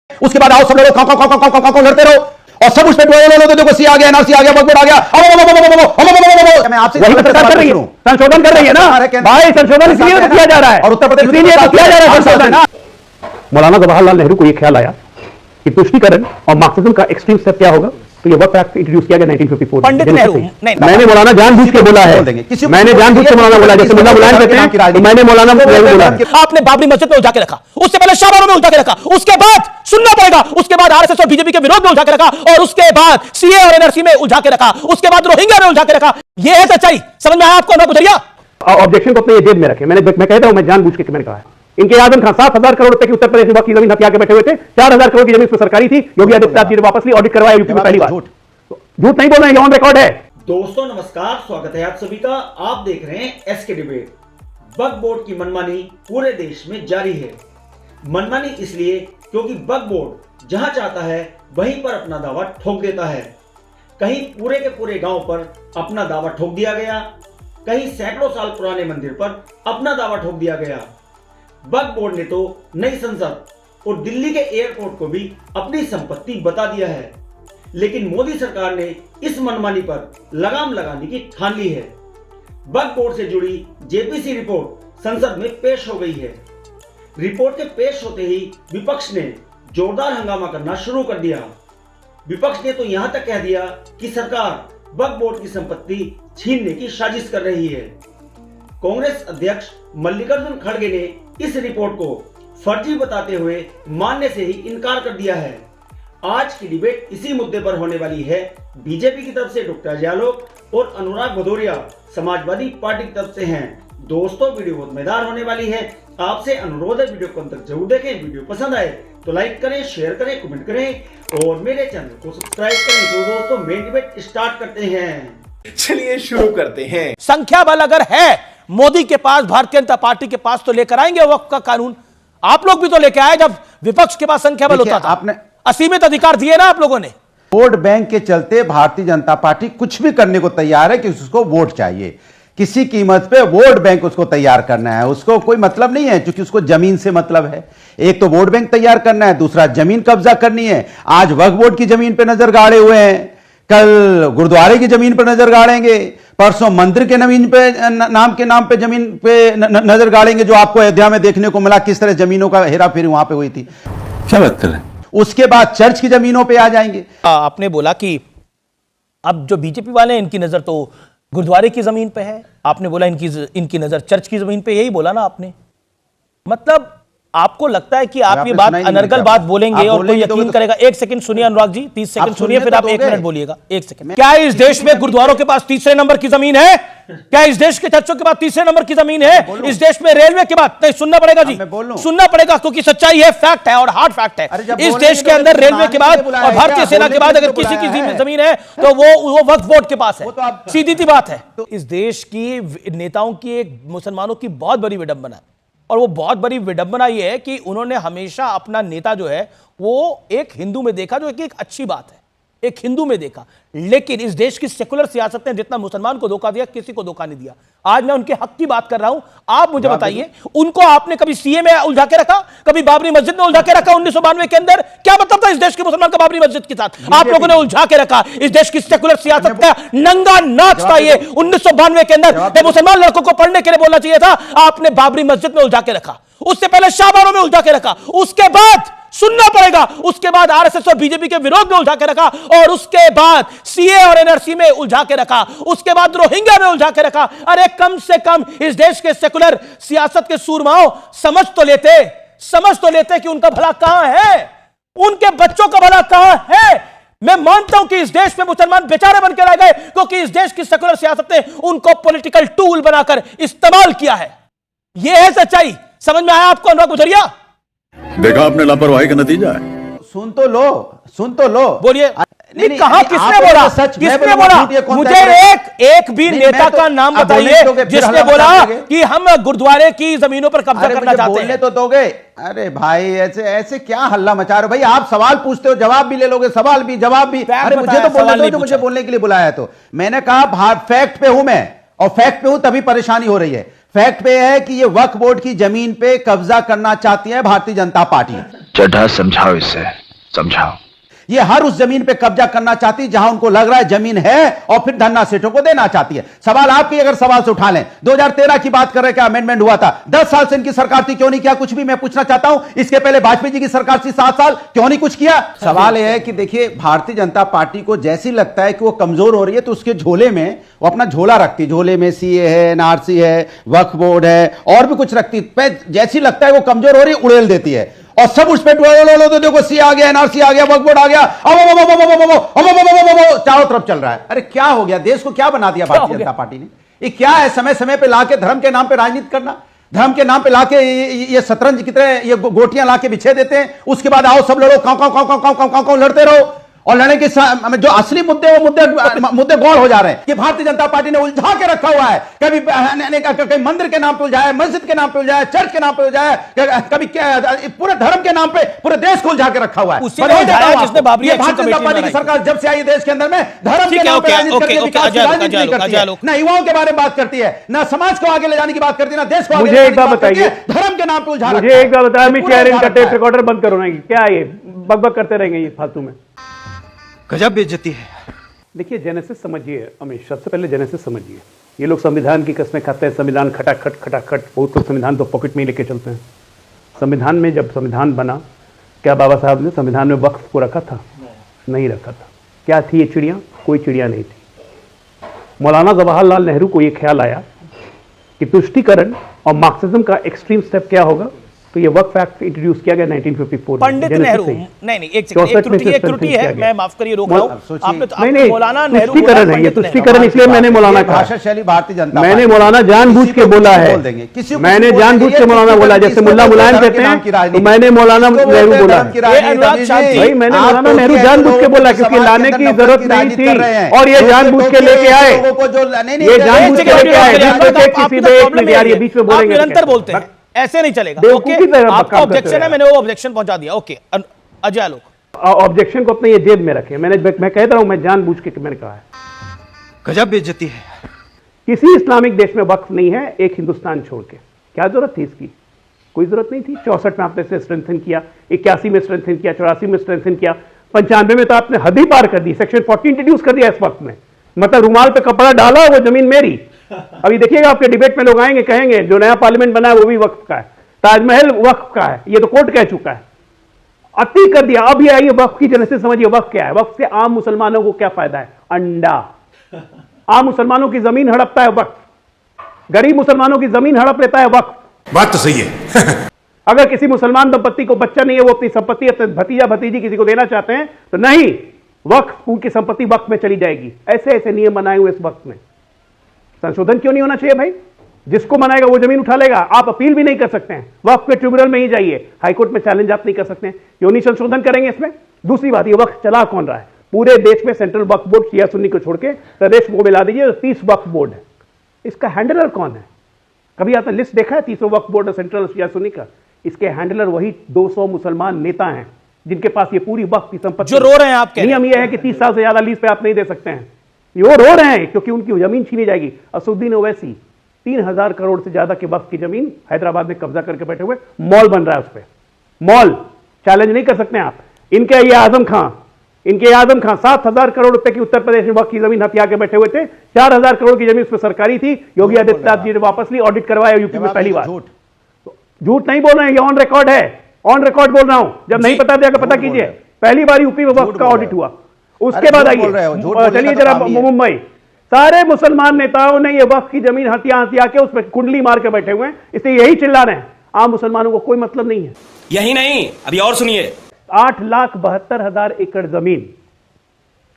उसके बाद आओ सब लोग कां लड़ते रहो और सब उस पे देखो सी आ गया एनआरसी आ गया वक्फ बोर्ड आ गया। मैं आपसे संशोधन कर रही है ना भाई, संशोधन इसलिए किया जा रहा है और उत्तर प्रदेश किया जा रहा है संशोधन। मौलाना जवाहरलाल नेहरू को यह ख्याल आया कि तुष्टीकरण और मार्क्सिज्म का एक्सट्रीम स्टेप क्या होगा, तो ये वक्फ एक्ट इंट्रोड्यूस किया गया 1954। पंडित नेहरू मैंने मौलाना जानबूझ के बोला है, मैंने जानबूझ के मौलाना बोला, जैसे मुल्ला मुलायम कहते हैं तो मैंने मौलाना नेहरू बोला। आपने बाबरी मस्जिद में उलझा के रखा, उससे पहले शाहबानों में उलझा के रखा, उसके बाद सुनना पड़ेगा, उसके बाद आरएसएस और बीजेपी के विरोध में उलझा के रखा, और उसके बाद सीए और एनआरसी में उलझा के रखा, उसके बाद रोहिंग्या में उलझा के रखा। ये है सच्चाई, समझ में आया आपको अनुराग गुजरिया? ऑब्जेक्शन को अपने जेब में रखे। मैं कहता हूं, मैं जानबूझ के मैंने कहा है। इनके आजम खान 7,000 करोड़ रुपए की उत्तर प्रदेश में की जमीन हथिया के बैठे हुए थे, 4,000 करोड़ की जमीन सरकारी थी, योगी आदित्यनाथ जी ने वापस ली, ऑडिट करवाया यूपी में पहली बार। झूठ नहीं बोल रहे हैं, ऑन रिकॉर्ड है। दोस्तों नमस्कार, स्वागत है आप सभी का। आप देख रहे हैं एसके डिबेट। वक्फ बोर्ड की मनमानी पूरे देश में जारी है। मनमानी इसलिए क्योंकि वक्फ बोर्ड जहां चाहता है वहीं पर अपना दावा ठोक देता है। कहीं पूरे के पूरे गांव पर अपना दावा ठोक दिया गया, कहीं सैकड़ों साल पुराने मंदिर पर अपना दावा ठोक दिया गया। वक्फ बोर्ड ने तो नई संसद और दिल्ली के एयरपोर्ट को भी अपनी संपत्ति बता दिया है, लेकिन मोदी सरकार ने इस मनमानी पर लगाम लगाने की ठान ली है। वक्फ बोर्ड से जुड़ी जेपीसी रिपोर्ट संसद में पेश हो गई है। रिपोर्ट के पेश होते ही विपक्ष ने जोरदार हंगामा करना शुरू कर दिया। विपक्ष ने तो यहां तक कह दिया कि सरकार वक्फ बोर्ड की संपत्ति छीनने की साजिश कर रही है। कांग्रेस अध्यक्ष मल्लिकार्जुन खड़गे ने इस रिपोर्ट को फर्जी बताते हुए मानने से ही इनकार कर दिया है। आज की डिबेट इसी मुद्दे पर होने वाली है। बीजेपी की तरफ से डॉक्टर अजय और अनुराग भदौरिया समाजवादी पार्टी की तरफ से हैं। दोस्तों वीडियो बहुत मजेदार होने वाली है। आपसे अनुरोध है वीडियो को अंत तक जरूर देखें। वीडियो पसंद आए तो लाइक करें, शेयर करें, कमेंट करें और मेरे चैनल को सब्सक्राइब करें। तो दोस्तों मेन डिबेट स्टार्ट करते हैं। चलिए शुरू करते हैं। संख्या बल अगर है मोदी के पास, भारतीय जनता पार्टी के पास, तो लेकर आएंगे वक्फ का कानून। आप लोग भी तो लेकर आए जब विपक्ष के पास संख्या बल होता था। आपने असीमित अधिकार दिए ना आप लोगों ने। वोट बैंक के चलते भारतीय जनता पार्टी कुछ भी करने को तैयार है कि उसको वोट चाहिए, किसी कीमत पे वोट बैंक उसको तैयार करना है। उसको कोई मतलब नहीं है, क्योंकि उसको जमीन से मतलब है। एक तो वोट बैंक तैयार करना है, दूसरा जमीन कब्जा करनी है। आज वक्फ बोर्ड की जमीन पे नजर गाड़े हुए हैं, कल गुरुद्वारे की जमीन पर नजर गाड़ेंगे, परसों मंदिर के नाम पे जमीन पे नजर गाड़ेंगे, जो आपको अयोध्या में देखने को मिला किस तरह जमीनों का हेरा फेरी वहां पे हुई थी। क्या बात कर रहे हैं? उसके बाद चर्च की जमीनों पे आ जाएंगे। आपने बोला कि अब जो बीजेपी वाले हैं इनकी नजर तो गुरुद्वारे की जमीन पे है, आपने बोला इनकी नजर चर्च की जमीन पे, यही बोला ना आपने। मतलब आपको लगता है कि आप ये बात अनर्गल बात बोलेंगे और कोई यकीन करेगा? एक सेकंड सुनिए अनुराग जी, 30 सेकंड सुनिए, फिर आप 1 मिनट बोलिएगा। 1 सेकंड। क्या इस देश में गुरुद्वारों के पास तीसरे नंबर की जमीन है? क्या इस देश के चर्चों के बाद तीसरे नंबर की जमीन है? इस देश में रेलवे के बाद? नहीं, सुनना पड़ेगा जी, सुनना पड़ेगा, क्योंकि सच्चाई है, फैक्ट है और हार्ड फैक्ट है। इस देश के अंदर रेलवे के बाद और भारतीय सेना के बाद अगर किसी की जमीन है तो वो वक्फ बोर्ड के पास है। सीधी सी बात है। तो इस देश की नेताओं की, एक मुसलमानों की बहुत बड़ी विडंबना है, और वो बहुत बड़ी विडंबना ये है कि उन्होंने हमेशा अपना नेता जो है वो एक हिंदू में देखा, जो कि एक अच्छी बात है, एक हिंदू में देखा। लेकिन इस देश की सेकुलर सियासत ने जितना मुसलमान को धोखा दिया, किसी को धोखा नहीं दिया। आज मैं उनके हक की बात कर रहा हूं। आप मुझे बताइए, उनको आपने कभी सीए में उलझा के रखा, कभी बाबरी मस्जिद में उलझा के रखा 1992 के अंदर? क्या मतलब था इस देश के मुसलमान का बाबरी मस्जिद के साथ? आप लोगों ने उलझा के रखा। इस देश की सेकुलर सियासत का नंगा नाच था ये 1992 के अंदर। मुसलमान लड़कों को पढ़ने के लिए बोलना चाहिए था, आपने बाबरी मस्जिद में उलझा के रखा। उससे पहले शाहबानों में उलझा के रखा, उसके बाद सुनना पड़ेगा, उसके बाद आरएसएस और बीजेपी के विरोध में उलझा के रखा, और उसके बाद सीए और एनआरसी में उलझा के रखा, उसके बाद रोहिंग्या में उलझा के रखा। अरे कम से कम इस देश के सेकुलर सियासत के सूरमाओं समझ तो लेते कि उनका भला कहां है, उनके बच्चों का भला कहां है। मैं मानता हूं कि इस देश में मुसलमान बेचारे बन के रह गए, क्योंकि इस देश की सेकुलर सियासत ने उनको पॉलिटिकल टूल बनाकर इस्तेमाल किया है। यह है सच्चाई। समझ में आया आपको अनुराग गुजरिया? देखा आपने लापरवाही का नतीजा है। सुन तो लो। बोलिए। नहीं, कहां किसने बोला? किसने बोला? मुझे एक भी नेता का नाम बताइए जिसने बोला कि हम गुरुद्वारे की जमीनों पर कब्जा करना चाहते हैं। बोलने तो दोगे? अरे भाई ऐसे क्या हल्ला मचा रहे हो भाई? आप सवाल पूछते हो, जवाब भी ले लोगे, सवाल भी जवाब भी। अरे मुझे तो बोलने दो, मुझे बोलने के लिए बुलाया है। तो मैंने कहा फैक्ट पे हूं मैं, और फैक्ट पे हूं तभी परेशानी हो रही है। फैक्ट पे है कि ये वक्फ बोर्ड की जमीन पे कब्जा करना चाहती है भारतीय जनता पार्टी। चढ़ा समझाओ इसे। समझाओ। ये हर उस जमीन पे कब्जा करना चाहती है जहां उनको लग रहा है जमीन है और फिर धन्ना सेठों को देना चाहती है। सवाल आपकी अगर सवाल से उठा लें, 2013 की बात कर रहे हैं, क्या अमेंडमेंट हुआ था? 10 साल से इनकी सरकार थी, क्यों नहीं किया कुछ भी? मैं पूछना चाहता हूं, इसके पहले वाजपेयी जी की सरकार थी 7 साल, क्यों नहीं कुछ किया? सवाल यह है कि देखिए, भारतीय जनता पार्टी को जैसी लगता है कि वो कमजोर हो रही है तो उसके झोले में वो अपना झोला रखती है। झोले में सीए है, एनआरसी है, वक्फ बोर्ड है और भी कुछ रखती है। जैसी लगता है वो कमजोर हो रही है, उड़ेल देती है और सब उस पे तो देखो सी आ गया, एनआरसी आ गया, वक्फ बोर्ड आ गया, चारों तरफ चल रहा है। अरे क्या हो गया? देश को क्या बना दिया भारतीय जनता पार्टी ने? ये क्या है? समय समय पे लाके धर्म के नाम पे राजनीति करना, धर्म के नाम पे लाके ये शतरंज की तरह ये गोटियां लाके बिछे देते हैं। उसके बाद आओ सब लड़ो, काव लड़ते रहो और लड़ने के जो असली मुद्दे वो मुद्दे गौर हो जा रहे हैं कि भारतीय जनता पार्टी ने उलझा के रखा हुआ है। कभी मंदिर के नाम पे उलझाया, मस्जिद के नाम पे उलझाया, चर्च के नाम पे उलझाया, कभी पूरे धर्म के नाम पे पूरे देश को उलझा के रखा हुआ है। जिसने बाबरी भारतीय जनता पार्टी की सरकार जब से आई देश के अंदर में धर्म के नाम पे राजनीति करती है, विकास की राजनीति नहीं करती है, ना युवाओं के बारे में बात करती है, ना समाज को आगे ले जाने की बात करती है, ना देश को मुझे एक बात बताइए, धर्म के नाम पे उलझा। मुझे एक बात बताया, मैं शेयरिंग का टेप रिकॉर्डर बंद करो ना, क्या ये बकबक करते रहेंगे ये फालतू में? गजब बेइज्जती है। देखिए, जेनेसिस समझिए अमित, सबसे पहले जेनेसिस समझिए। ये लोग संविधान की कसमें खाते हैं, संविधान खटाखट, बहुत लोग संविधान तो पॉकेट में ही लेके चलते हैं। संविधान में जब संविधान बना, क्या बाबा साहब ने संविधान में वक्फ को रखा था? नहीं रखा था। क्या थी ये चिड़िया? कोई चिड़िया नहीं थी। मौलाना जवाहरलाल नेहरू को ये ख्याल आया कि तुष्टीकरण और मार्क्सिज्म का एक्सट्रीम स्टेप क्या होगा, तो ये वक्फ एक्ट इंट्रोड्यूस किया गया 1954 में। पंडित नेहरू, नहीं एक त्रुटि है, मैं माफ करिए रोक रहा हूं। आपने नहीं, मौलाना नेहरू तुष्टीकरण है ये, तुष्टीकरण इसलिए मैंने मौलाना कहा। भाषा शैली भारतीय जनता, मैंने मौलाना जानबूझ के बोला है, मैंने जानबूझ के मौलाना बोला, जैसे मुल्ला मुलायम कहते हैं तो मैंने मौलाना नेहरू बोला। भाई मैंने मौलाना नेहरू जानबूझ के बोला क्योंकि लाने की जरूरत नहीं थी और ये जानबूझ के लेके आए, ये जानबूझ के लेके आए। बीच में बोलेंगे, निरंतर बोलते हैं, ऐसे नहीं चलेगा। ओके, आपका ऑब्जेक्शन है, मैंने वो ऑब्जेक्शन पहुंचा दिया। ओके, अजय आलोक, ऑब्जेक्शन को अपने ये जेब में रखे। मैं कह रहा हूं, मैं जानबूझ के मैंने कहा है। गजब बेइज्जती है। किसी इस्लामिक देश में वक्फ नहीं है, एक हिंदुस्तान छोड़ के। क्या जरूरत थी इसकी? कोई जरूरत नहीं थी। 64 में आपने इसे स्ट्रेंथन किया, 81 में स्ट्रेंथन किया, 84 में स्ट्रेंथन किया, 95 में तो आपने हद ही पार कर दी, सेक्शन 40 इंट्रोड्यूस कर दिया इस वक्त में। मतलब रुमाल पे कपड़ा डाला, वो जमीन मेरी। अभी देखिएगा आपके डिबेट में लोग आएंगे, कहेंगे जो नया पार्लियामेंट बना है वो भी वक्फ का है, ताजमहल वक्फ का है, ये तो कोर्ट कह चुका है। अति कर दिया। अब ये आइए वक्फ की जेनेसिस समझिए, वक्फ क्या है? वक्फ से आम मुसलमानों को क्या फायदा है? अंडा। आम मुसलमानों की जमीन हड़पता है वक्फ, गरीब मुसलमानों की जमीन हड़प लेता है वक्फ। बात तो सही है। अगर किसी मुसलमान दंपत्ति को बच्चा नहीं है, वो अपनी संपत्ति अपने भतीजा भतीजी किसी को देना चाहते हैं तो नहीं, वक्फ, उनकी संपत्ति वक्फ में चली जाएगी। ऐसे ऐसे नियम बनाए हुए इस वक्त में। संशोधन क्यों नहीं होना चाहिए भाई? जिसको मनाएगा वो जमीन उठा लेगा। आप अपील भी नहीं कर सकते हैं, वक्फ के ट्रिब्यूनल में ही जाइए, हाईकोर्ट में चैलेंज आप नहीं कर सकते हैं। क्यों नहीं संशोधन करेंगे इसमें? दूसरी बात, ये वक्फ चला कौन रहा है? पूरे देश में सेंट्रल वक्फ बोर्ड, शिया सुन्नी को छोड़ के प्रदेश को मिला दीजिए, 30 वक्फ बोर्ड है। इसका हैंडलर कौन है? कभी आपने लिस्ट देखा है 30 वक्फ बोर्ड सेंट्रल शिया सुन्नी का? इसके हैंडलर वही 200 मुसलमान नेता हैं जिनके पास ये पूरी वक्फ की संपत्ति। जो रो रहे हैं आपके, नियम यह है कि 30 साल से ज्यादा लीज पे आप नहीं दे सकते हैं। वो रो रहे हैं क्योंकि उनकी जमीन छीनी जाएगी। असुद्दीन ओवैसी 3000 करोड़ से ज्यादा के वक्फ की जमीन हैदराबाद में कब्जा करके बैठे हुए, मॉल बन रहा है उस पर। मॉल चैलेंज नहीं कर सकते आप। इनके ये आजम खां 7000 करोड़ रुपए की उत्तर प्रदेश में वक्फ की जमीन हथिया के बैठे हुए थे। 4000 करोड़ की जमीन उस पर सरकारी थी, योगी आदित्यनाथ जी ने वापस ली, ऑडिट करवाया यूपी में पहली बार। झूठ नहीं बोल रहे हैं, ये ऑन रिकॉर्ड है, ऑन रिकॉर्ड बोल रहा हूं। जब नहीं पता जाकर पता कीजिए, पहली बार यूपी में वक्फ का ऑडिट हुआ। उसके बाद आइए, चलिए जरा मुंबई, सारे मुसलमान नेताओं ने ये वक्फ की जमीन हथिया के उस पर कुंडली मार के बैठे हुए हैं, इसलिए यही चिल्ला रहे हैं। आम मुसलमानों को कोई मतलब नहीं है। यही नहीं, अभी और सुनिए, 8,72,000 एकड़ जमीन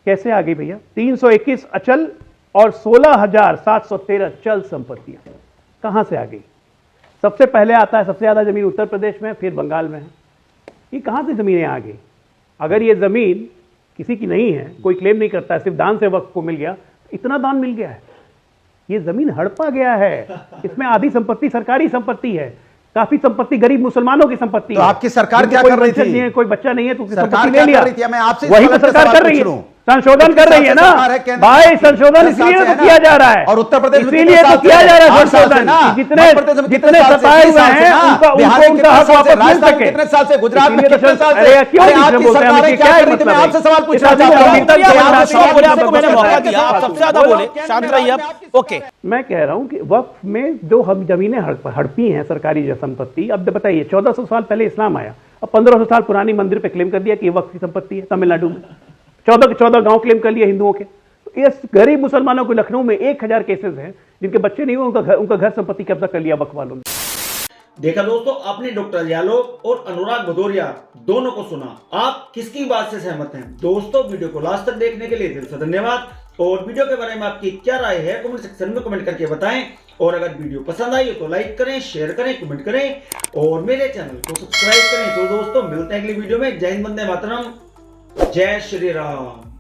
कैसे आ गई भैया? 321 अचल और 16,713 चल संपत्तियां कहां से आ गई? सबसे पहले आता है, सबसे ज्यादा जमीन उत्तर प्रदेश में, फिर बंगाल में है। ये कहां से जमीनें आ गई? अगर ये जमीन किसी की नहीं है, कोई क्लेम नहीं करता है, सिर्फ दान से वक्फ को मिल गया, इतना दान मिल गया है, ये जमीन हड़पा गया है। इसमें आधी संपत्ति सरकारी संपत्ति है, काफी संपत्ति गरीब मुसलमानों की संपत्ति तो है। आपकी सरकार क्या कर रही थी? कोई बच्चा नहीं है तो सरकार क्या कर रही थी? मैं आपसे वही तो सरकार कर रही है। संशोधन कर रही है ना भाई, संशोधन इसलिए तो किया जा रहा है, और उत्तर प्रदेश में इसीलिए तो किया जा रहा है संशोधन, जितने सताए हुए हैं उनका हक वापस मिल सके। कितने साल से, गुजरात में इसलिए कितने साल से, अरे क्यों अरे बीच में आपकी बोलते हैं, सरकारें हमें क्या क्या कर रही थी? मैं मतलब आपसे है? सवाल पूछना इस आदमी चाहता को हूं। अभी तक आप बोलना सबसे चाहिए, बोले, आपको आपको मैंने मैंने मौका मौका दिया, आप सबसे ज्यादा बोले, शांत रहिए आप। ओके, मैं कह रहा हूं कि वक्फ में जो हम जमीनें हड़पी हैं सरकारी संपत्ति, अब बताइए 1400 साल पहले इस्लाम आया, अब 1500 साल पुरानी मंदिर पे क्लेम कर दिया कि ये वक्फ की संपत्ति है। तमिलनाडु में 14 के 14 गांव क्लेम कर लिए हिंदुओं के। तो इस गरीब मुसलमानों को लखनऊ में 1000 केसेस हैं जिनके बच्चे नहीं हुए, उनका घर संपत्ति कब्जा कर लिया वक्फ वालों ने। देखा दोस्तों, आपने डॉक्टर यालोव और अनुराग भदौरिया दोनों को सुना। आप किसकी बात से सहमत हैं? दोस्तों, वीडियो को लास्ट तक देखने के लिए दिल से धन्यवाद। और वीडियो के बारे में आपकी क्या राय है कमेंट सेक्शन में कमेंट करके बताएं। और अगर वीडियो पसंद आई हो तो लाइक करें, शेयर करें, कमेंट करें और मेरे चैनल को सब्सक्राइब करें। तो दोस्तों, मिलते हैं अगली वीडियो में। जय हिंद, वंदे मातरम, जय श्री राम।